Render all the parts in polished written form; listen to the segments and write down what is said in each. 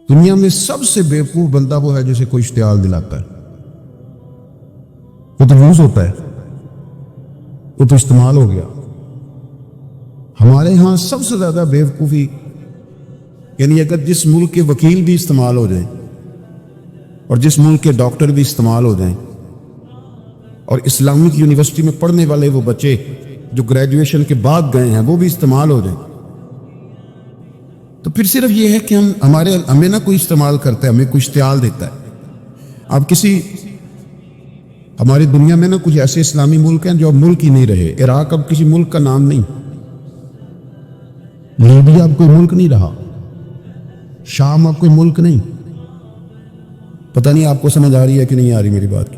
دنیا میں سب سے بیوقوف بندہ وہ ہے جسے کوئی اشتعال دلاتا ہے، وہ تو یوز ہوتا ہے، وہ تو استعمال ہو گیا۔ ہمارے ہاں سب سے زیادہ بیوقوفی، یعنی اگر جس ملک کے وکیل بھی استعمال ہو جائیں اور جس ملک کے ڈاکٹر بھی استعمال ہو جائیں اور اسلامک یونیورسٹی میں پڑھنے والے وہ بچے جو گریجویشن کے بعد گئے ہیں وہ بھی استعمال ہو جائیں، تو پھر صرف یہ ہے کہ ہمیں نہ کوئی استعمال کرتا ہے، ہمیں کوئی اشتعال دیتا ہے۔ اب ہماری دنیا میں نا کچھ ایسے اسلامی ملک ہیں جو اب ملک ہی نہیں رہے۔ عراق اب کسی ملک کا نام نہیں، لیبیا اب کوئی ملک نہیں رہا، شام اب کوئی ملک نہیں۔ پتہ نہیں آپ کو سمجھ آ رہی ہے کہ نہیں آ رہی میری بات کی؟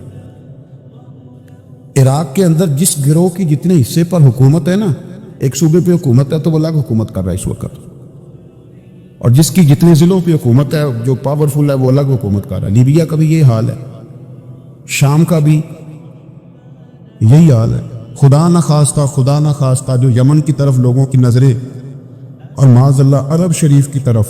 عراق کے اندر جس گروہ کی جتنے حصے پر حکومت ہے نا، ایک صوبے پہ حکومت ہے تو وہ الگ حکومت کر رہا ہے اس وقت، اور جس کی جتنے ضلعوں پہ حکومت ہے جو پاورفل ہے وہ الگ حکومت کر رہا ہے۔ لیبیا کا بھی یہ حال ہے، شام کا بھی یہی حال ہے۔ خدا نہ خواستہ جو یمن کی طرف لوگوں کی نظریں اور معاذ اللہ عرب شریف کی طرف،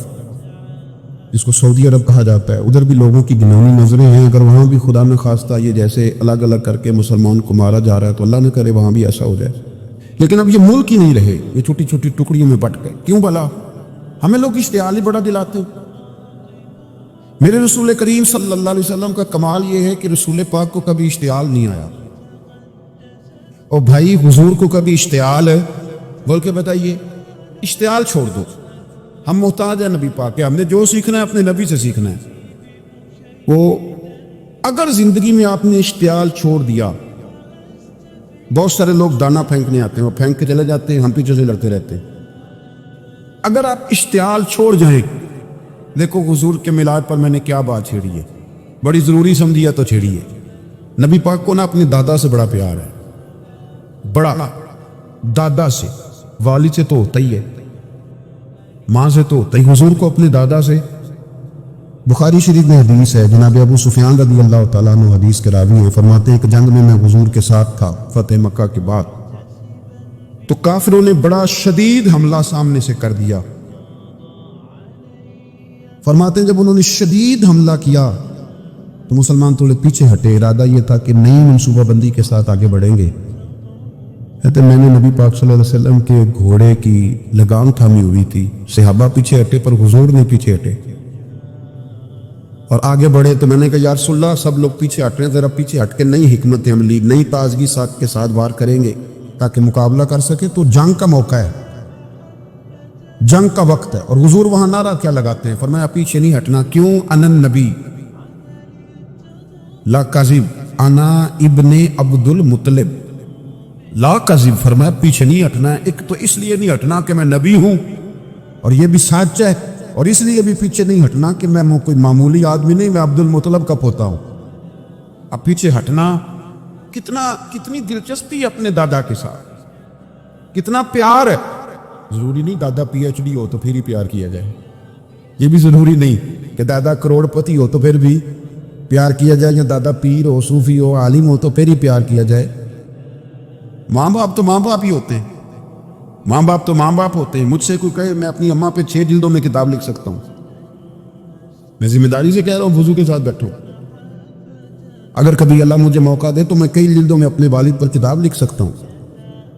جس کو سعودی عرب کہا جاتا ہے، ادھر بھی لوگوں کی گھناؤنی نظریں ہیں۔ اگر وہاں بھی خدا نہ خواستہ یہ جیسے الگ الگ کر کے مسلمان کو مارا جا رہا ہے تو اللہ نہ کرے وہاں بھی ایسا ہو جائے۔ لیکن اب یہ ملک ہی نہیں رہے، یہ چھوٹی چھوٹی ٹکڑیوں میں بٹ گئے۔ کیوں بھلا؟ ہمیں لوگ اشتعال ہی بڑا دلاتے ہیں۔ میرے رسول کریم صلی اللہ علیہ وسلم کا کمال یہ ہے کہ رسول پاک کو کبھی اشتعال نہیں آیا۔ اور بھائی حضور کو کبھی اشتعال ہے بول کے بتائیے، اشتعال چھوڑ دو۔ ہم محتاج ہیں نبی پاک کے، ہم نے جو سیکھنا ہے اپنے نبی سے سیکھنا ہے۔ وہ اگر زندگی میں آپ نے اشتعال چھوڑ دیا، بہت سارے لوگ دانا پھینکنے آتے ہیں، وہ پھینک کے چلے جاتے ہیں، ہم پیچھے سے لڑتے رہتے ہیں۔ اگر آپ اشتعال چھوڑ جائیں، دیکھو حضور کے میلاد پر میں نے کیا بات چھیڑی ہے، بڑی ضروری سمجھی ہے تو چھیڑی ہے۔ نبی پاک کو نا اپنے دادا سے بڑا پیار ہے، بڑا دادا سے، والد سے تو ہوتا ہی ہے، ماں سے تو ہوتا ہی، حضور کو اپنے دادا سے۔ بخاری شریف میں حدیث ہے، جناب ابو سفیان رضی اللہ تعالیٰ عنہ حدیث کے راوی ہیں، فرماتے ہیں کہ جنگ میں حضور کے ساتھ تھا فتح مکہ کے بعد، تو کافروں نے بڑا شدید حملہ سامنے سے کر دیا۔ فرماتے ہیں جب انہوں نے شدید حملہ کیا تو مسلمان تھوڑے پیچھے ہٹے، ارادہ یہ تھا کہ نئی منصوبہ بندی کے ساتھ آگے بڑھیں گے۔ کہتے میں نے نبی پاک صلی اللہ علیہ وسلم کے گھوڑے کی لگام تھامی ہوئی تھی، صحابہ پیچھے ہٹے پر حضور نہیں پیچھے ہٹے اور آگے بڑھے۔ تو میں نے کہا یا رسول اللہ سب لوگ پیچھے ہٹ رہے ہیں، ذرا پیچھے ہٹ کے نئی حکمت عملی، نئی تازگی کے ساتھ وار کریں گے تاکہ مقابلہ کر سکے۔ تو جنگ کا موقع ہے، جنگ کا وقت ہے، اور حضور وہاں نعرہ کیا لگاتے ہیں؟ فرمایا پیچھے نہیں ہٹنا۔ کیوں؟ انا النبی لا کاذب، انا ابن عبد المطلب لا کاذب۔ فرمایا پیچھے نہیں ہٹنا ہے، ایک تو اس لیے نہیں ہٹنا کہ میں نبی ہوں اور یہ بھی سچ ہے، اور اس لیے بھی پیچھے نہیں ہٹنا کہ میں کوئی معمولی آدمی نہیں، میں عبد المطلب کا پوتا ہوں۔ اب پیچھے ہٹنا کتنی دلچسپی اپنے دادا کے ساتھ، کتنا پیار ہے۔ ضروری نہیں دادا پی ایچ ڈی ہو تو پھر ہی پیار کیا جائے، یہ بھی ضروری نہیں کہ دادا کروڑ پتی ہو تو پھر بھی پیار کیا جائے، یا دادا پیر ہو، صوفی ہو، عالم ہو تو پھر ہی پیار کیا جائے۔ ماں باپ تو ماں باپ ہی ہوتے ہیں، ماں باپ تو ماں باپ ہوتے ہیں۔ مجھ سے کوئی کہے میں اپنی اماں پہ 6 جلدوں میں کتاب لکھ سکتا ہوں، میں ذمہ داری سے کہہ رہا ہوں، وضو کے ساتھ بیٹھو۔ اگر کبھی اللہ مجھے موقع دے تو میں کئی جلدوں میں اپنے والد پر کتاب لکھ سکتا ہوں۔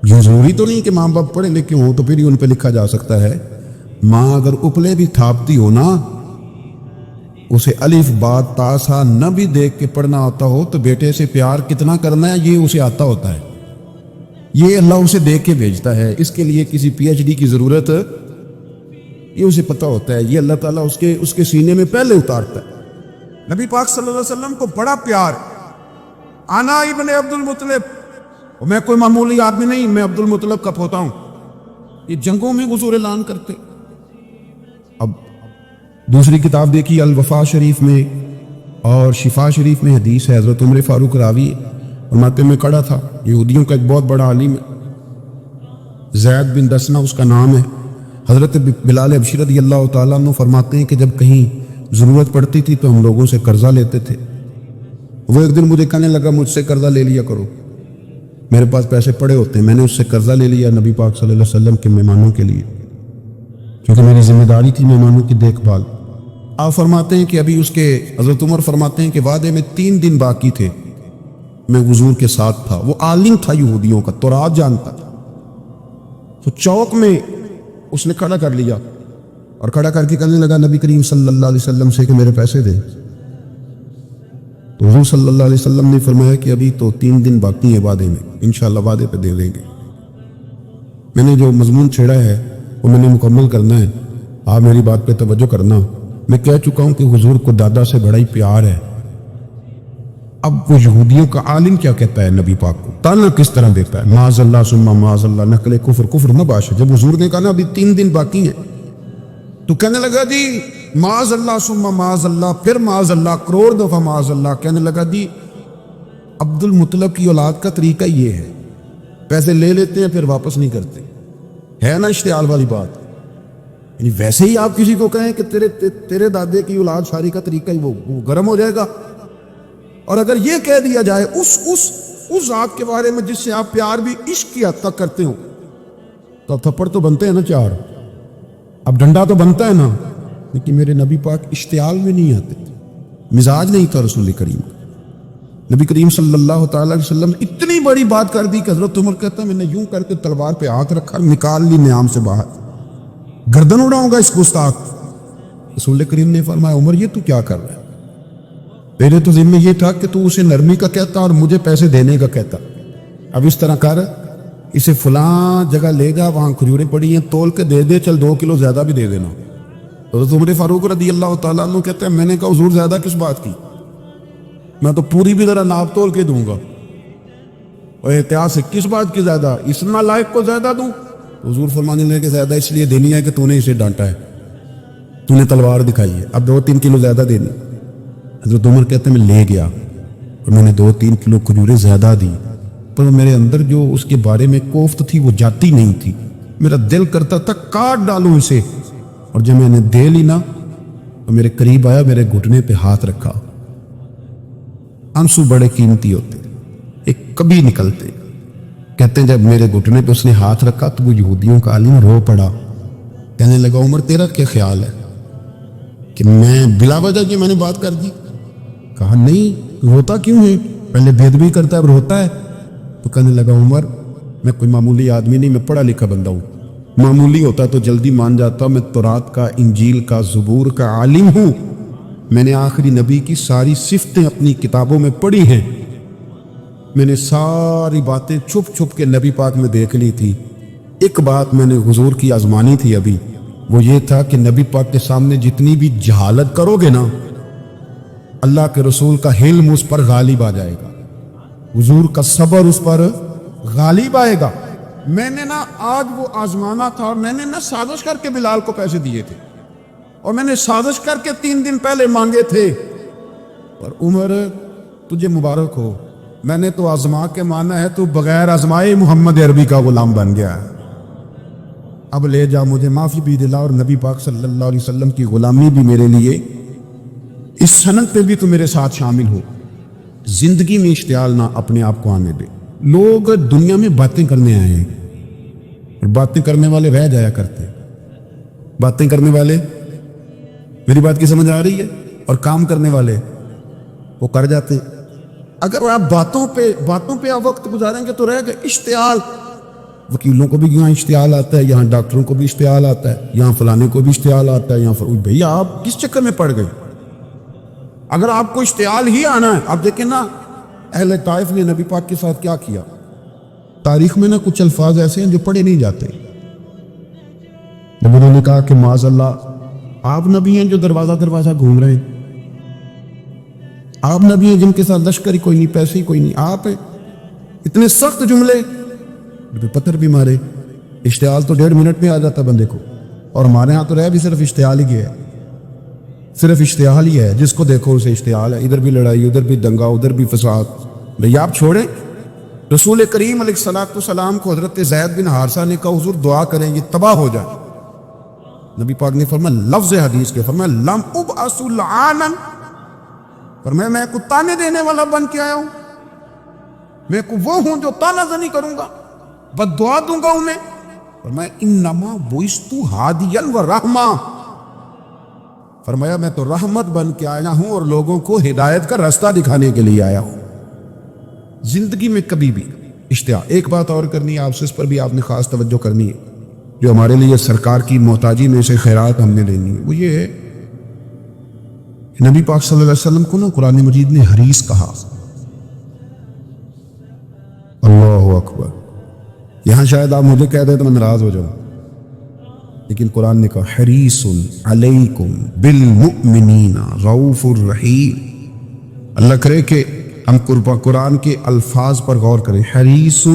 یہ ضروری تو نہیں کہ ماں باپ پڑھے لکھے ہوں تو پھر ہی ان پہ لکھا جا سکتا ہے۔ ماں اگر اپلے بھی تھاپتی ہو نا، اسے الف با تا سا نہ بھی دیکھ کے پڑھنا آتا ہو تو بیٹے سے پیار کتنا کرنا ہے یہ اسے آتا ہوتا ہے، یہ اللہ اسے دیکھ کے بھیجتا ہے۔ اس کے لیے کسی پی ایچ ڈی کی ضرورت یہ اسے پتہ ہوتا ہے، یہ اللہ تعالیٰ اس کے سینے میں پہلے اتارتا ہے۔ نبی پاک صلی اللہ علیہ وسلم کو بڑا پیار، انا ابن عبد المطلب، میں کوئی معمولی آدمی نہیں، میں عبد المطلب کا پوتا ہوں۔ یہ جنگوں میں حضور اعلان کرتے۔ اب دوسری کتاب دیکھی الوفا شریف میں اور شفا شریف میں حدیث ہے، حضرت عمر فاروق راوی فرماتے میں کھڑا تھا، یہودیوں کا ایک بہت بڑا عالم ہے، زید بن دسنا اس کا نام ہے، حضرت بلال حبشی رضی اللہ تعالیٰ عنہ فرماتے ہیں کہ جب کہیں ضرورت پڑتی تھی تو ہم لوگوں سے قرضہ لیتے تھے۔ وہ ایک دن مجھے کہنے لگا مجھ سے قرضہ لے لیا کرو، میرے پاس پیسے پڑے ہوتے ہیں۔ میں نے اس سے قرضہ لے لیا نبی پاک صلی اللہ علیہ وسلم کے مہمانوں کے لیے، کیونکہ میری ذمہ داری تھی مہمانوں کی دیکھ بھال۔ آپ فرماتے ہیں کہ ابھی اس کے حضرت عمر فرماتے ہیں کہ وعدے میں 3 دن باقی تھے، میں حضور کے ساتھ تھا، وہ عالم تھا یہودیوں کا، تورات جانتا تھا، تو چوک میں اس نے کھڑا کر لیا اور کھڑا کر کے کہنے لگا نبی کریم صلی اللہ علیہ وسلم سے کہ میرے پیسے دے. تو حضور صلی اللہ علیہ وسلم نے فرمایا کہ ابھی تو 3 دن باقی ہیں وعدے میں، انشاءاللہ وعدے پہ دے دیں گے. میں نے جو مضمون چھیڑا ہے وہ میں نے مکمل کرنا ہے، آپ میری بات پہ توجہ کرنا. میں کہہ چکا ہوں کہ حضور کو دادا سے بڑا ہی پیار ہے. اب وہ یہودیوں کا عالم کیا کہتا ہے نبی پاک کو، تانا کس طرح دیتا ہے، معاذ اللہ ثم معاذ اللہ، نقل کفر نہ باش. جب حضور نے کہا نا ابھی 3 دن باقی ہیں تو کہنے لگا جی معاذ اللہ ثم معاذ اللہ، پھر معاذ اللہ، کروڑ دفعہ معاذ اللہ. کہنے لگا جی عبد المطلب کی اولاد کا طریقہ یہ ہے، پیسے لے لیتے ہیں پھر واپس نہیں کرتے. ہے نا اشتعال والی بات. یعنی ویسے ہی آپ کسی کو کہیں کہ تیرے دادے کی اولاد شاری کا طریقہ ہی وہ گرم ہو جائے گا. اور اگر یہ کہہ دیا جائے اس ذات کے بارے میں جس سے آپ پیار بھی عشق کی حد تک کرتے ہو، تو اب تھپڑ تو بنتے ہیں نا 4، اب ڈنڈا تو بنتا ہے نا. لیکن میرے نبی پاک اشتعال میں نہیں آتے، مزاج نہیں تھا رسول کریم. نبی کریم صلی اللہ تعالی علیہ وسلم نے اتنی بڑی بات کر دی کہ حضرت عمر کہتا ہے میں نے یوں کر کے تلوار پہ ہاتھ رکھا، نکال لی نیام سے باہر، گردن اڑاؤں گا اس گستاخ. رسول کریم نے فرمایا عمر یہ تو کیا کر رہا ہے، میرے تو ذمہ یہ تھا کہ تو اسے نرمی کا کہتا اور مجھے پیسے دینے کا کہتا. اب اس طرح کر، اسے فلاں جگہ لے جا، وہاں کھجوریں پڑی ہیں، تول کے دے دے، چل 2 کلو زیادہ بھی دے دینا. حضرت عمر فاروق رضی اللہ تعالیٰ عنہ کہتے ہیں میں نے کہا حضور زیادہ کس بات کی، میں تو پوری بھی ذرا ناپ تول کے دوں گا. اور احتیاط سے کس بات کی زیادہ، اس نالائق کو زیادہ دوں؟ حضور فرمانے لگے کہ زیادہ اس لیے دینی ہے کہ تو نے اسے ڈانٹا ہے، تو نے تلوار دکھائی ہے، اب 2-3 کلو زیادہ دینی. حضرت عمر کہتے ہیں میں لے گیا اور میں نے 2-3 کلو کھجوریں زیادہ دی، پر میرے اندر جو اس کے بارے میں کوفت تھی وہ جاتی نہیں تھی. میرا دل کرتا تھا کاٹ ڈالوں اسے. اور جب میں نے دے لی نا تو میرے قریب آیا، میرے گھٹنے پہ ہاتھ رکھا. آنسو بڑے قیمتی ہوتے، ایک کبھی نکلتے. کہتے ہیں جب میرے گھٹنے پہ اس نے ہاتھ رکھا تو وہ یہودیوں کا عالم رو پڑا. کہنے لگا عمر تیرا کیا خیال ہے کہ میں بلا وجہ کی میں نے بات کر دی؟ کہا نہیں، روتا کیوں ہے، پہلے بے ادبی کرتا ہے اب روتا ہے. تو کہنے لگا عمر میں کوئی معمولی آدمی نہیں، میں پڑھا لکھا بندہ ہوں، معمولی ہوتا تو جلدی مان جاتا. میں تورات کا، انجیل کا، زبور کا عالم ہوں. میں نے آخری نبی کی ساری صفتیں اپنی کتابوں میں پڑھی ہیں. میں نے ساری باتیں چھپ چھپ کے نبی پاک میں دیکھ لی تھی. ایک بات میں نے حضور کی آزمانی تھی ابھی، وہ یہ تھا کہ نبی پاک کے سامنے جتنی بھی جہالت کرو گے نا، اللہ کے رسول کا علم اس پر غالب آ جائے گا، حضور کا صبر اس پر غالب آئے گا. میں نے نا آج وہ آزمانا تھا، اور میں نے نا سازش کر کے بلال کو پیسے دیے تھے، اور میں نے سازش کر کے 3 دن پہلے مانگے تھے. پر عمر تجھے مبارک ہو، میں نے تو آزما کے مانا ہے، تو بغیر آزمائے محمد عربی کا غلام بن گیا ہے. اب لے جا، مجھے معافی بھی دلا، اور نبی پاک صلی اللہ علیہ وسلم کی غلامی بھی میرے لیے اس سنت پہ بھی تو میرے ساتھ شامل ہو. زندگی میں اشتعال نہ اپنے آپ کو آنے دے. لوگ دنیا میں باتیں کرنے آئے ہیں، اور باتیں کرنے والے رہ جایا کرتے. باتیں کرنے والے، میری بات کی سمجھ آ رہی ہے، اور کام کرنے والے وہ کر جاتے. اگر آپ باتوں پہ آپ وقت گزاریں گے تو رہ گئے اشتعال. وکیلوں کو بھی یہاں اشتعال آتا ہے، یہاں ڈاکٹروں کو بھی اشتعال آتا ہے، یہاں فلانے کو بھی اشتعال آتا ہے، یہاں بھیا آپ کس چکر میں پڑ گئے؟ اگر آپ کو اشتعال ہی آنا ہے، آپ دیکھیں نا اہل طائف نے نبی پاک کے ساتھ کیا کیا. تاریخ میں نا کچھ الفاظ ایسے ہیں جو پڑھے نہیں جاتے. جب انہوں نے کہا کہ معاذ اللہ آپ نبی ہیں جو دروازہ گھوم رہے ہیں، آپ نبی ہیں جن کے ساتھ لشکر ہی کوئی نہیں، پیسے ہی کوئی نہیں، آپ ہیں. اتنے سخت جملے، پتھر بھی مارے. اشتعال تو 1.5 منٹ میں آ جاتا بندے کو، اور ہمارے ہاں تو رہ بھی صرف اشتعال ہی گیا ہے، صرف اشتعال ہی ہے. جس کو دیکھو اسے اشتعال ہے، ادھر بھی لڑائی، ادھر بھی دنگا، ادھر بھی فساد. بھئی آپ چھوڑیں. رسول کریم علیہ السلام کو حضرت زید بن حارثہ نے کہا حضور دعا کریں یہ تباہ ہو جائے. نبی پاک نے فرمایا لفظ حدیث کے، فرمایا لم ابعث لعانا، فرمایا میں کو تانے دینے والا بن کے آیا ہوں، میں کو وہ ہوں جو تانا زنی کروں گا، بد دعا دوں گا انہیں. فرمایا انما بعثت ہادیا و رحمہ، فرمایا میں تو رحمت بن کے آیا ہوں اور لوگوں کو ہدایت کا راستہ دکھانے کے لیے آیا ہوں۔ زندگی میں کبھی بھی اشتہار، ایک بات اور کرنی ہے آپ سے، اس پر بھی آپ نے خاص توجہ کرنی ہے، جو ہمارے لیے سرکار کی محتاجی میں سے خیرات ہم نے لینی ہے، وہ یہ ہے نبی پاک صلی اللہ علیہ وسلم کو نا قرآن مجید نے حریص کہا۔ اللہ اکبر، یہاں شاید آپ مجھے کہہ دیں تو میں ناراض ہو جاؤں، لیکن قرآن نے کہا حریص علیکم بالمؤمنین رؤوف الرحیم۔ اللہ کرے کہ ہم قرآن کے الفاظ پر غور کریں۔ حریص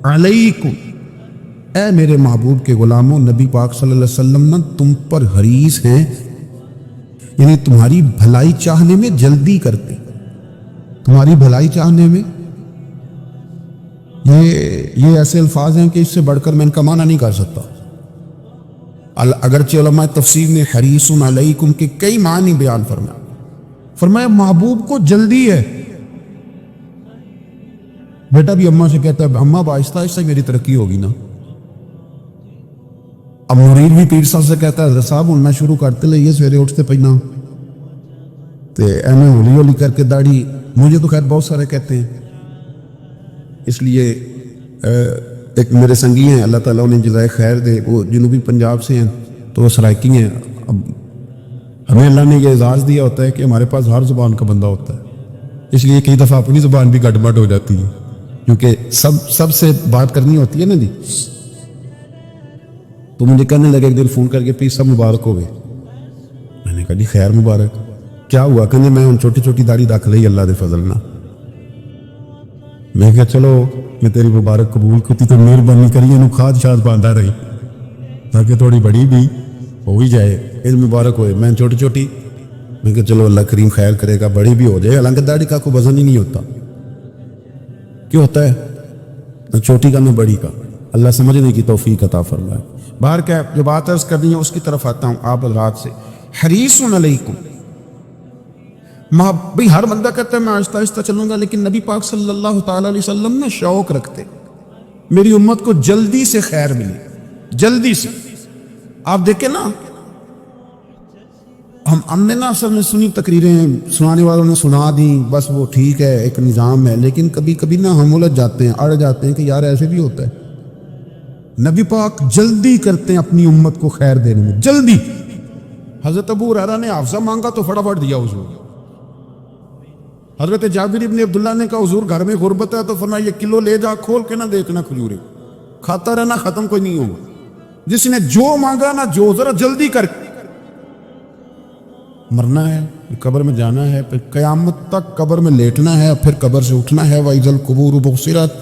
علیکم، اے میرے محبوب کے غلاموں، نبی پاک صلی اللہ علیہ وسلم نا تم پر حریص ہیں، یعنی تمہاری بھلائی چاہنے میں جلدی کرتے، تمہاری بھلائی چاہنے میں۔ یہ ایسے الفاظ ہیں کہ اس سے بڑھ کر میں ان کا معنی نہیں کر سکتا۔ اگرچہ علماء تفسیر نے حریص علیکم کے کئی معنی بیان فرمایا محبوب کو جلدی ہے۔ بیٹا بھی اماں سے کہتا ہے اماں آہستہ آہستہ میری ترقی ہوگی نا۔ اب مرید بھی پیر صاحب سے کہتا ہے حضرت صاحب ہوں میں شروع کرتے لئیے سویرے اٹھتے پہنا تے ایمیں ہولی ہولی کر کے داڑھی، مجھے تو خیر بہت سارے کہتے ہیں، اس لیے ایک میرے سنگی ہیں اللہ تعالیٰ انہیں جزائے خیر دے، وہ جنوبی پنجاب سے ہیں تو وہ سرائکی ہیں۔ اب ہمیں اللہ نے یہ اعزاز دیا ہوتا ہے کہ ہمارے پاس ہر زبان کا بندہ ہوتا ہے، اس لیے کئی دفعہ اپنی زبان بھی گڑبڑ ہو جاتی ہے، کیونکہ سب سے بات کرنی ہوتی ہے نا جی۔ تو مجھے کہنے لگے ایک دن فون کر کے پیر صاحب مبارک ہو گئے۔ میں نے کہا جی خیر مبارک، کیا ہوا؟ کہنے میں ان چھوٹی چھوٹی داڑھی رکھ لئی اللہ دے فضل نہ۔ میں کہا چلو میں تیری مبارک قبول کرتی تو مہربانی کریے انہوں کھاد شاد باندھا رہی تاکہ تھوڑی بڑی بھی ہو ہی جائے، اس مبارک ہوئے۔ میں چھوٹی چھوٹی، میں کہا چلو اللہ کریم خیر کرے گا بڑی بھی ہو جائے، حالانکہ داڑھی کا کوئی وزن ہی نہیں ہوتا، کیوں ہوتا ہے نہ چھوٹی کا نہ بڑی کا، اللہ سمجھنے کی توفیق عطا فرمائے۔ باہر کیا جو بات عرض کرنی ہے اس کی طرف آتا ہوں آپ حضرات سے۔ حریص علیکم، بھئی ہر بندہ کہتا ہے میں آہستہ آہستہ چلوں گا، لیکن نبی پاک صلی اللہ تعالیٰ علیہ وسلم نے شوق رکھتے میری امت کو جلدی سے خیر ملے، جلدی سے۔ آپ دیکھیں نا، ہم نے نا اصل میں سنی تقریریں، سنانے والوں نے سنا دی، بس وہ ٹھیک ہے ایک نظام ہے، لیکن کبھی کبھی نا ہم الجھ جاتے ہیں، اڑ جاتے ہیں کہ یار ایسے بھی ہوتا ہے۔ نبی پاک جلدی کرتے ہیں اپنی امت کو خیر دینے میں، جلدی۔ حضرت ابو ہریرہ نے حافظہ مانگا تو فٹافٹ دیا حضور۔ حضرت جابر ابن عبداللہ نے کہا حضور گھر میں غربت ہے تو فرمایا یہ کلو لے جا، کھول کے نہ دیکھنا کھجورے، کھاتا رہنا ختم کوئی نہیں ہوگا۔ جس نے جو مانگا نا، جو ذرا جلدی کر کے، مرنا ہے قبر میں جانا ہے، پھر قیامت تک قبر میں لیٹنا ہے، پھر قبر سے اٹھنا ہے۔ وَإِذَا الْقُبُورُ بُعْثِرَتْ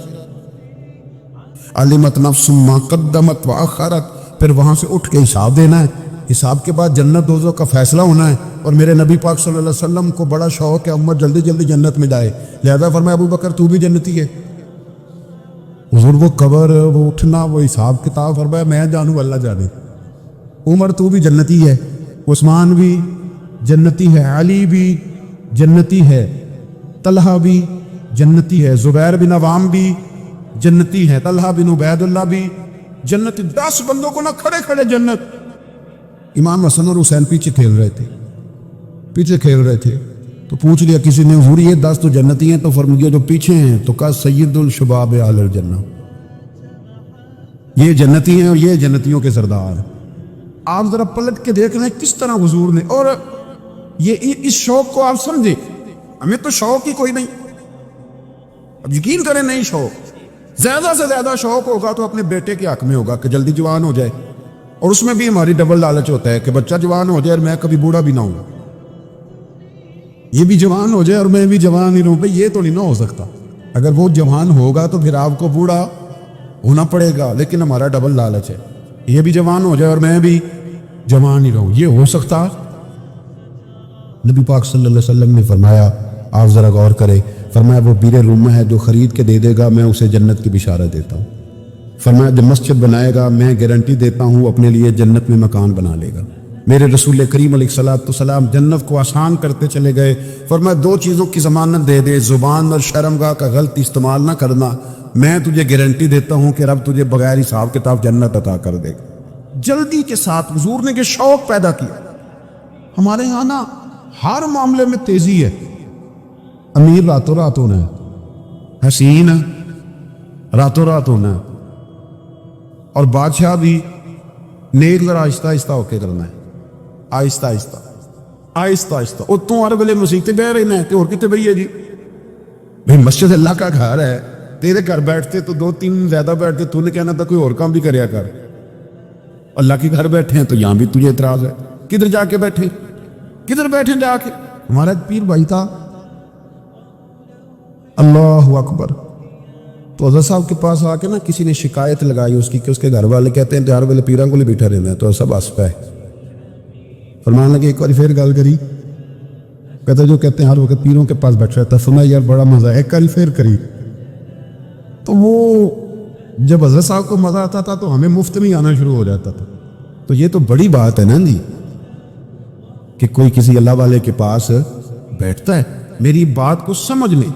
عَلِمَتْ نَفْسٌ مَا قَدَّمَتْ وَأَخَّرَتْ، پھر وہاں سے اٹھ کے حساب دینا ہے، حساب کے بعد جنت دوزخ کا فیصلہ ہونا ہے۔ اور میرے نبی پاک صلی اللہ علیہ وسلم کو بڑا شوق ہے امت جلدی جلدی جنت میں جائے، لہذا فرمایا ابو بکر تو بھی جنتی ہے۔ حضور وہ قبر، وہ اٹھنا، وہ حساب کتاب، فرمایا میں جانوں اللہ جانے۔ عمر تو بھی جنتی ہے، عثمان بھی جنتی ہے، علی بھی جنتی ہے، طلحہ بھی جنتی ہے، زبیر بن عوام بھی جنتی ہے، طلحہ بن عبید اللہ بھی جنتی۔ 10 بندوں کو نہ کھڑے کھڑے جنت۔ امام حسن اور حسین پیچھے کھیل رہے تھے تو پوچھ لیا کسی نے حضور یہ 10 تو جنتی ہیں، تو فرمایا جو پیچھے ہیں تو کہا سید الشباب اہل الجنہ، یہ جنتی ہیں اور یہ جنتیوں کے سردار۔ آپ ذرا پلٹ کے دیکھ لیں کس طرح حضور نے، اور یہ اس شوق کو آپ سمجھیں، ہمیں تو شوق ہی کوئی نہیں، اب یقین کریں نہیں شوق، زیادہ سے زیادہ شوق ہوگا تو اپنے بیٹے کے حق میں ہوگا کہ جلدی جوان ہو جائے، اور اس میں بھی ہماری ڈبل لالچ ہوتا ہے کہ بچہ جوان ہو جائے اور میں کبھی بوڑھا بھی نہ ہوں، یہ بھی جوان ہو جائے اور میں بھی جوان ہی رہوں۔ بھئی یہ تو نہیں نہ ہو سکتا، اگر وہ جوان ہوگا تو پھر آپ کو بوڑھا ہونا پڑے گا، لیکن ہمارا ڈبل لالچ ہے، یہ بھی جوان ہو جائے اور میں بھی جوان ہی رہوں، یہ ہو سکتا؟ نبی پاک صلی اللہ علیہ وسلم نے فرمایا، آپ ذرا غور کریں، فرمایا وہ بیر رومہ ہے جو خرید کے دے دے گا میں اسے جنت کی بشارت دیتا ہوں۔ فرمایا جو مسجد بنائے گا میں گارنٹی دیتا ہوں اپنے لیے جنت میں مکان بنا لے گا۔ میرے رسول کریم علیہ الصلوۃ والسلام جنت کو آسان کرتے چلے گئے، فرمایا 2 چیزوں کی ضمانت دے دے، زبان اور شرمگاہ کا غلط استعمال نہ کرنا، میں تجھے گارنٹی دیتا ہوں کہ رب تجھے بغیر حساب کتاب جنت عطا کر دے گا۔ جلدی کے ساتھ حضور نے یہ شوق پیدا کیا، ہمارے یہاں نا ہر معاملے میں تیزی ہے. امیر راتوں رات ہونا ہے، حسین راتوں رات ہونا ہے، اور بادشاہ بھی نیک ذرا آہستہ آہستہ ہو کے کرنا ہے. آہستہ آہستہ آہستہ آہستہ. اتوں ہر ویلے مسیطے بہ رہے ہیں تو اور کتنے بہی ہے جی. بھائی مسجد اللہ کا گھر ہے، تیرے گھر بیٹھتے تو 2-3 زیادہ بیٹھتے، تو نے کہنا تھا کوئی اور کام بھی کریا کر. اللہ کے گھر بیٹھے ہیں تو یہاں بھی تجھے اعتراض ہے. کدھر جا کے بیٹھے، کدھر بیٹھے جا کے. ہمارا ایک پیر بھائی تھا، اللہ اکبر، تو حضرت صاحب کے پاس آ کے نا کسی نے شکایت لگائی اس کی کہ اس کے گھر والے کہتے ہیں ہر ویلے پیروں کو لے بیٹھا رہنا ہے. تو سب ہنس پہ فرمان لگے ایک بار پھر گل کری، کہتے جو کہتے ہیں ہر وقت پیروں کے پاس بیٹھ رہتا. سنا یار بڑا مزہ ہے، ایک بار پھر کری. تو وہ جب حضرت صاحب کو مزہ آتا تھا تو ہمیں مفت میں آنا شروع ہو جاتا تھا. تو یہ تو بڑی بات ہے نا جی کہ کوئی کسی اللہ والے کے پاس بیٹھتا ہے. میری بات کو سمجھ لیں،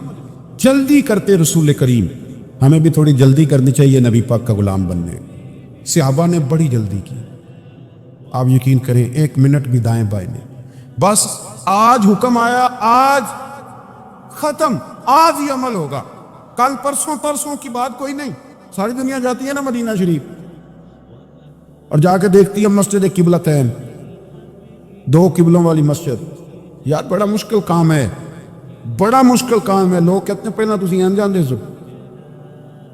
جلدی کرتے رسول کریم، ہمیں بھی تھوڑی جلدی کرنی چاہیے نبی پاک کا غلام بننے. صحابہ نے بڑی جلدی کی، آپ یقین کریں 1 منٹ بھی دائیں بائیں نہیں. بس آج حکم آیا، آج ختم، آج ہی عمل ہوگا، کل پرسوں کی بات کوئی نہیں. ساری دنیا جاتی ہے نا مدینہ شریف اور جا کے دیکھتی ہے مسجد قبلتین، 2 قبلوں والی مسجد. یار بڑا مشکل کام ہے، بڑا مشکل کام ہے. لوگ کہتے ہیں پہلے تسی انجان دے سو،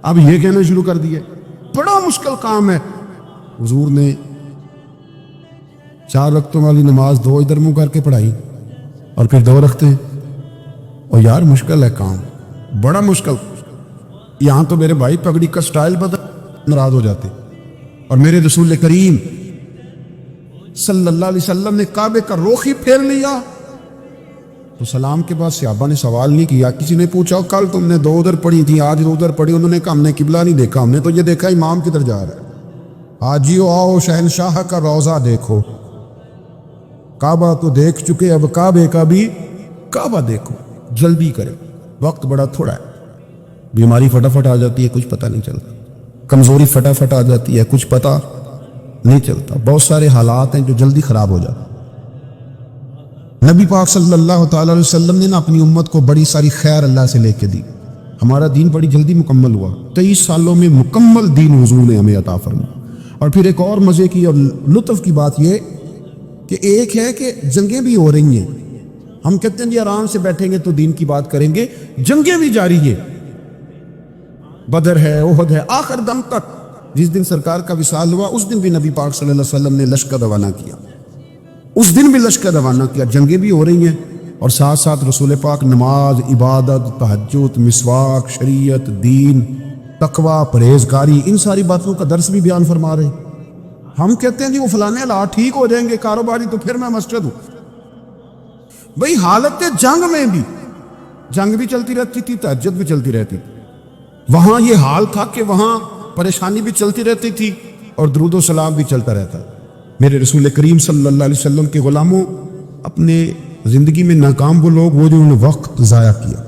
اب یہ کہنا شروع کر دیا بڑا مشکل کام ہے. حضور نے 4 رکعتوں والی نماز 2 ادھر منہ کر کے پڑھائی اور پھر 2 رکھتے ہیں. اور یار مشکل ہے کام، بڑا مشکل. یہاں تو میرے بھائی پگڑی کا سٹائل بدل ناراض ہو جاتے. اور میرے رسول کریم صلی اللہ علیہ وسلم نے کعبے کا رخ ہی پھیر لیا تو سلام کے بعد صحابہ نے سوال نہیں کیا. کسی نے پوچھا کل تم نے 2 ادھر پڑھی تھی، آج 2 ادھر پڑھی. انہوں نے کہا ہم نے قبلہ نہیں دیکھا، ہم نے تو یہ دیکھا امام کدھر جا رہا ہے. آجیو آؤ شہنشاہ کا روضہ دیکھو، کعبہ تو دیکھ چکے، اب کعبے کا بھی کعبہ دیکھو. جلدی کرے، وقت بڑا تھوڑا ہے. بیماری فٹافٹ آ جاتی ہے، کچھ پتہ نہیں چلتا. کمزوری فٹافٹ آ جاتی ہے، کچھ پتہ نہیں چلتا. بہت سارے حالات ہیں جو جلدی خراب ہو جاتے. نبی پاک صلی اللہ تعالی علیہ وسلم نے نا اپنی امت کو بڑی ساری خیر اللہ سے لے کے دی. ہمارا دین بڑی جلدی مکمل ہوا، 23 سالوں میں مکمل دین حضور نے ہمیں عطا فرمایا. اور پھر ایک اور مزے کی اور لطف کی بات یہ کہ ایک ہے کہ جنگیں بھی ہو رہی ہیں. ہم کہتے ہیں جی آرام سے بیٹھیں گے تو دین کی بات کریں گے، جنگیں بھی جاری ہیں. بدر ہے، احد ہے، آخر دم تک. جس دن سرکار کا وصال ہوا اس دن بھی نبی پاک صلی اللہ علیہ وسلم نے لشکر روانہ کیا، اس دن بھی لشکر روانہ کیا. جنگیں بھی ہو رہی ہیں اور ساتھ ساتھ رسول پاک نماز، عبادت، تہجد، مسواک، شریعت، دین، تقوی، پرہیزگاری، ان ساری باتوں کا درس بھی بیان فرما رہے. ہم کہتے ہیں جی وہ فلانے حالات ٹھیک ہو جائیں گے کاروباری تو پھر میں مسجد ہوں. بھئی حالت جنگ میں بھی جنگ بھی چلتی رہتی تھی، تہجد بھی چلتی رہتی تھی. وہاں یہ حال تھا کہ وہاں پریشانی بھی چلتی رہتی تھی اور درود و سلام بھی چلتا رہتا. میرے رسول کریم صلی اللہ علیہ وسلم کے غلاموں، اپنے زندگی میں ناکام وہ لوگ وہ جو انہوں نے وقت ضائع کیا،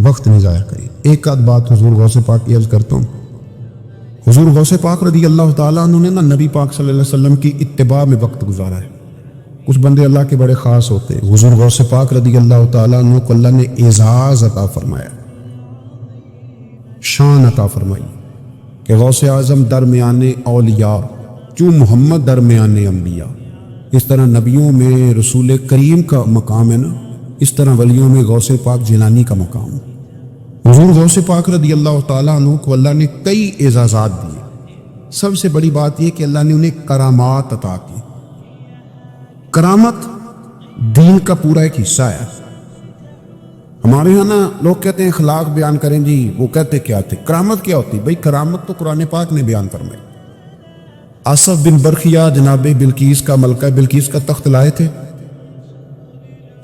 وقت نہیں ضائع کری. ایک آدھ بات حضور غوث پاک کی عرض کرتا ہوں. حضور غوث پاک رضی اللہ تعالیٰ عنہ نے نا نبی پاک صلی اللہ علیہ وسلم کی اتباع میں وقت گزارا ہے. کچھ بندے اللہ کے بڑے خاص ہوتے ہیں. حضور غوث پاک رضی اللہ تعالیٰ عنہ کو اللہ نے اعزاز عطا فرمایا، شان عطا فرمائی کہ غوث اعظم درمیان اولیاء، جو محمد درمیان انبیاء. اس طرح نبیوں میں رسول کریم کا مقام ہے نا، اس طرح ولیوں میں غوث پاک جیلانی کا مقام. حضور غوث پاک رضی اللہ تعالیٰ عنہ کو اللہ نے کئی اعزازات دیے. سب سے بڑی بات یہ کہ اللہ نے انہیں کرامات عطا کی. کرامت دین کا پورا ایک حصہ ہے. ہمارے یہاں نا لوگ کہتے ہیں اخلاق بیان کریں جی، وہ کہتے کیا تھے کرامت کیا ہوتی؟ بھئی کرامت تو قرآن پاک نے بیان فرمائی. آصف بن برخیا جناب بلقیس کا، ملکہ بلقیس کا تخت لائے تھے.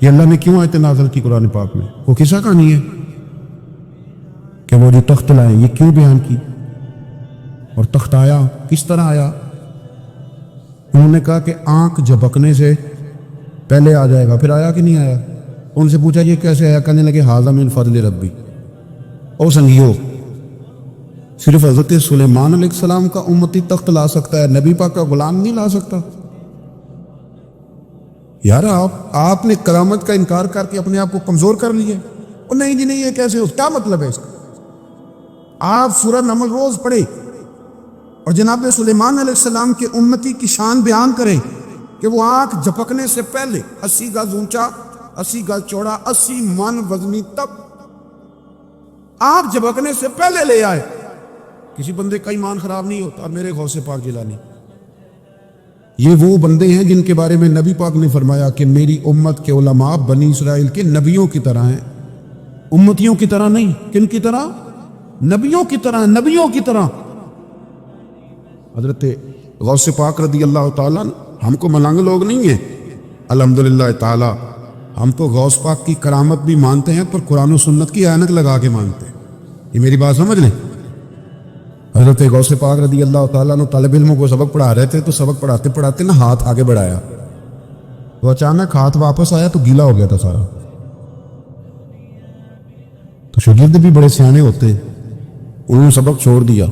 یہ اللہ نے کیوں آیت نازل کی قرآن پاک میں؟ وہ کسا کہانی ہے کہ وہ جو تخت لائے یہ کیوں بیان کی؟ اور تخت آیا کس طرح آیا؟ انہوں نے کہا کہ آنکھ جھپکنے سے پہلے آ جائے گا. پھر آیا کہ نہیں آیا؟ ان سے پوچھا یہ کیسے آیا؟ کہنے لگے ھذا من فضل ربی. او سنگیو، صرف حضرت سلیمان علیہ السلام کا امتی تخت لا سکتا ہے، نبی پاک کا غلام نہیں لا سکتا. یار آپ نے کرامت کا انکار کر کے اپنے آپ کو کمزور کر لیا. اور نہیں جی نہیں، یہ کیسے ہو؟ کیا مطلب ہے اس کا؟ آپ سورہ نمل روز پڑھے اور جناب سلیمان علیہ السلام کے امتی کی شان بیان کریں کہ وہ آنکھ جھپکنے سے پہلے 80 گز اونچا، 80 گز چوڑا، 80 من وزنی، تب آنکھ جھپکنے سے پہلے لے آئے. کسی بندے کا ایمان خراب نہیں ہوتا. میرے غوث پاک جیلانی، یہ وہ بندے ہیں جن کے بارے میں نبی پاک نے فرمایا کہ میری امت کے علماء بنی اسرائیل کے نبیوں کی طرح ہیں، امتیوں کی طرح نہیں. کن کی طرح؟ نبیوں کی طرح، نبیوں کی طرح. حضرت غوث پاک رضی اللہ تعالیٰ ہم کو ملنگ لوگ نہیں ہیں الحمدللہ تعالیٰ. ہم تو غوث پاک کی کرامت بھی مانتے ہیں پر قرآن و سنت کی عینک لگا کے مانتے ہیں. یہ میری بات سمجھ لیں. حضرت غوث پاک رضی اللہ تعالیٰ نے طالب علموں کو سبق پڑھا رہے تھے تو سبق پڑھاتے پڑھاتے نا ہاتھ آگے بڑھایا تو اچانک ہاتھ واپس آیا تو گیلا ہو گیا تھا سارا. تو شاگرد بھی بڑے سیانے ہوتے، انہوں نے سبق چھوڑ دیا،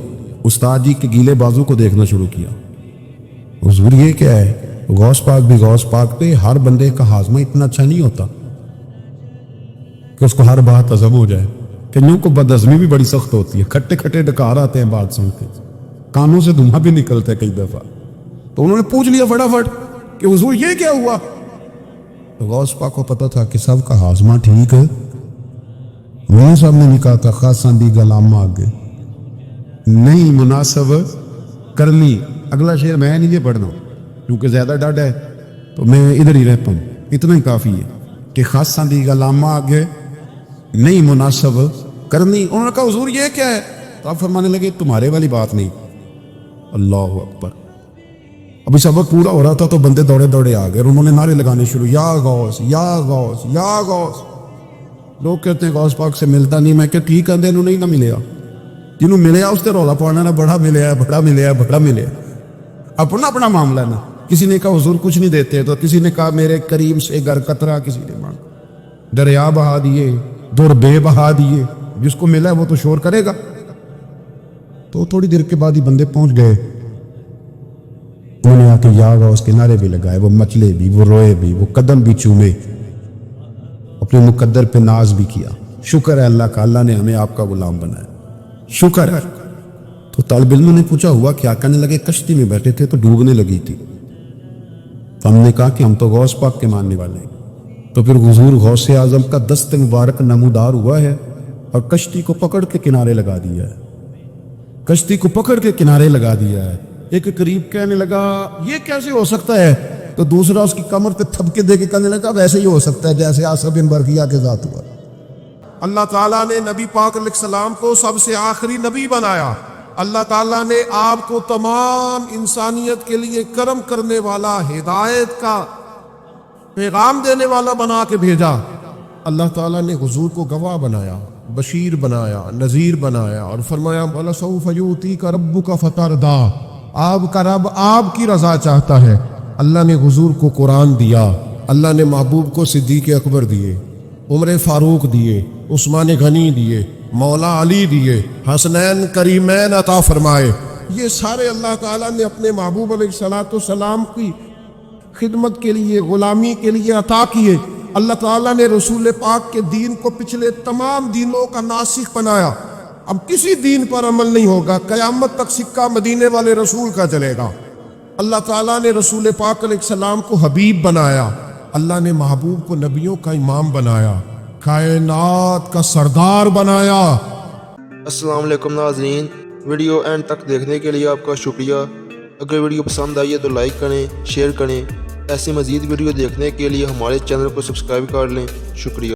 استاد جی کے گیلے بازو کو دیکھنا شروع کیا. حضور یہ کیا ہے؟ غوث پاک بھی غوث پاک پہ ہر بندے کا ہاضمہ اتنا اچھا نہیں ہوتا کہ اس کو ہر بات ہضم ہو جائے. کئیوں کو بدہضمی بھی بڑی سخت ہوتی ہے، کھٹے کھٹے ڈکار آتے ہیں بات سن کے، کانوں سے دھواں بھی نکلتا ہے کئی دفعہ. تو انہوں نے پوچھ لیا فٹافٹ کہ حضور یہ کیا ہوا؟ تو غوث پاک کو پتا تھا کہ سب کا ہاضمہ ٹھیک ہے. میرے صاحب نے نہیں کہا تھا خاصاں دی گلامہ آگے نہیں مناسب کر لی. اگلا شعر میں نہیں یہ پڑھنا کیونکہ زیادہ ڈاڈ ہے تو میں ادھر ہی رہتا ہوں. اتنا ہی کافی ہے کہ خاصاں دی گلامہ آگے نہیں مناسب کرنی. انہوں نے کہا حضور یہ کیا ہے؟ تو آپ فرمانے لگے تمہارے والی بات نہیں. اللہ اکبر. ابھی سبق پورا ہو رہا تھا تو بندے دوڑے دوڑے آ گئے اور انہوں نے نعرے لگانے شروع، یا غوث یا غوث یا غوث. لوگ کہتے ہیں غوث پاک سے ملتا نہیں. میں کہ ٹھیک ہے انہوں نہیں نہ ملیا، جنہوں ملیا اس سے رولا پانا نہ بڑا ملیا بڑا ملیا بڑا ملیا. اپنا اپنا معاملہ نا. کسی نے کہا حضور کچھ نہیں دیتے تو کسی نے کہا میرے کریم سے گر قطرہ، کسی نے مانگا دریا بہا دیے، دور بے بہا دیے. جس کو ملا ہے وہ تو شور کرے گا. تو تھوڑی دیر کے بعد ہی بندے پہنچ گئے. انہوں نے آ کے یا غوث کے نعرے بھی لگائے، وہ مچلے بھی، وہ روئے بھی، وہ قدم بھی چومے، اپنے مقدر پہ ناز بھی کیا. شکر ہے اللہ کا، اللہ نے ہمیں آپ کا غلام بنایا، شکر ہے. تو طالب علموں نے پوچھا ہوا کیا؟ کہنے لگے کشتی میں بیٹھے تھے تو ڈوبنے لگی تھی. تو ہم نے کہا کہ ہم تو غوث پاک کے ماننے والے ہیں. تو پھر حضور غوث اعظم کا دست مبارک نمودار ہوا ہے اور کشتی کو پکڑ کے کنارے لگا دیا ہے، کشتی کو پکڑ کے کنارے لگا دیا ہے. ایک قریب کہنے لگا یہ کیسے ہو سکتا ہے؟ تو دوسرا اس کی کمر پہ تھپکے دے کے کہنے لگا ویسے ہی ہو سکتا ہے جیسے آصف بن برقیہ کے ذات ہوا. اللہ تعالیٰ نے نبی پاک علیہ السلام کو سب سے آخری نبی بنایا. اللہ تعالیٰ نے آپ کو تمام انسانیت کے لیے کرم کرنے والا، ہدایت کا پیغام دینے والا بنا کے بھیجا. اللہ تعالیٰ نے حضور کو گواہ بنایا، بشیر بنایا، نذیر بنایا اور فرمایا وَلَسَوْفَ يُؤْتِيكَ رَبُّكَ فَتَرْضَىٰ. آپ کا رب آپ کی رضا چاہتا ہے. اللہ نے حضور کو قرآن دیا، اللہ نے محبوب کو صدیق اکبر دیے، عمر فاروق دیے، عثمان غنی دیے، مولا علی دیے، حسنین کریمین عطا فرمائے. یہ سارے اللہ تعالیٰ نے اپنے محبوب علیہ السلام کی خدمت کے لیے، غلامی کے لیے عطا کیے. اللہ تعالیٰ نے رسول پاک کے دین کو پچھلے تمام دینوں کا ناسخ بنایا. اب کسی دین پر عمل نہیں ہوگا، قیامت تک سکہ مدینے والے رسول کا چلے گا. اللہ تعالیٰ نے رسول پاک علیہ السلام کو حبیب بنایا. اللہ نے محبوب کو نبیوں کا امام بنایا، کائنات کا سردار بنایا. السلام علیکم ناظرین، ویڈیو اینڈ تک دیکھنے کے لیے آپ کا شکریہ. اگر ویڈیو پسند آئی ہے تو لائک کریں، شیئر کریں. ایسی مزید ویڈیو دیکھنے کے لیے ہمارے چینل کو سبسکرائب کر لیں. شکریہ.